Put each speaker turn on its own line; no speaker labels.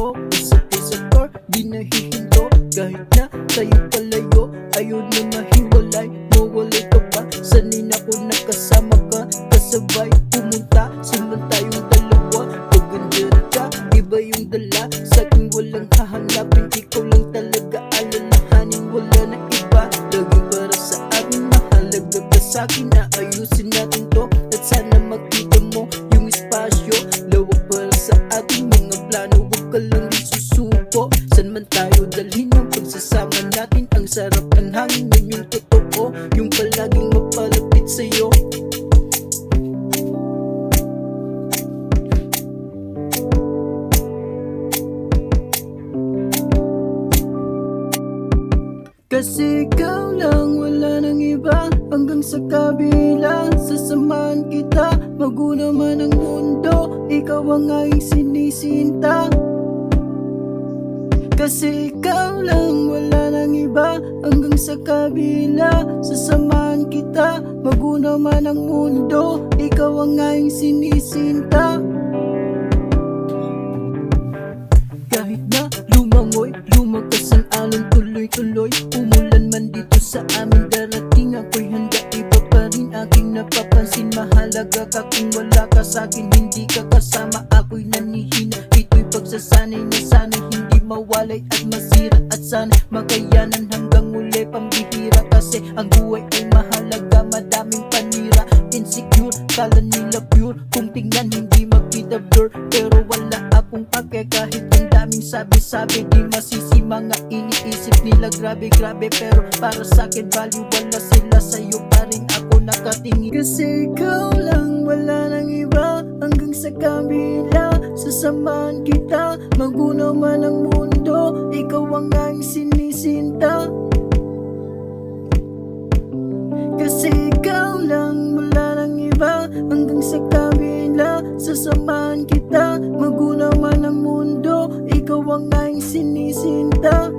ko, kasapay sa car, di nahihinto. Kahit na tayo palayo, ayaw na mahiwalay. Mawalay ka ba? Sanay na ko nakasama ka, kasabay pumunta, sundan tayong dalawa. Paganda ka, iba yung dala, sa'kin walang hahanapin. Ikaw lang talaga alalahanin, wala na iba. Laging para sa akin, mahalaga ka sa'kin. Naayusin natin to, at sana makita mo yung espasyo. Lawak para sa ating mga plano, huwag ka lang din susuko. San man tayo dalhin ang pagsasama natin, ang sarap ng hangin, yan yung totoo, yung palaging mapalapit sa'yo. Kasi ikaw lang, wala nang iba, hanggang sa kabila. Sasamahan kita, magulo man ang mundo, ikaw ang aking sinisinta. Kasi ikaw lang, wala nang iba, hanggang sa kabila. Sasamahan kita, magulo man ang mundo, ikaw ang aking sinisinta. Kahit na lumangoy, lumakas ang alon, tuloy-tuloy, umulan man dito sa amin darating, ako'y handa, iba pa rin aking napapansin. Mahalaga ka kung wala ka sa'kin, hindi ka kasama, ako'y nanihina. Ito'y pagsasanay na sana'y hindi mawalay at masira, at sana'y makayanan hanggang uli. Pambihira kasi ang buhay ay mahalaga, madaming panira. Insecure, kala nila pure, kung tingnan hindi makita blur. Pero wala akong pake kahit ang daming sabi-sabi, di masisi mga iniisip nila. Grabe-grabe pero para sa'kin value, wala sila, sa'yo pa rin ako nakatingin. Kasi ikaw lang, wala nang iba, hanggang sa kabila. Sasamahan kita, magunaw man ang mundo, ikaw ang aking sinisinta. Kasi ikaw lang, wala nang iba, hanggang sa kabila. Sasamahan kita, magunaw man ang mundo, ikaw ang aking sinisinta.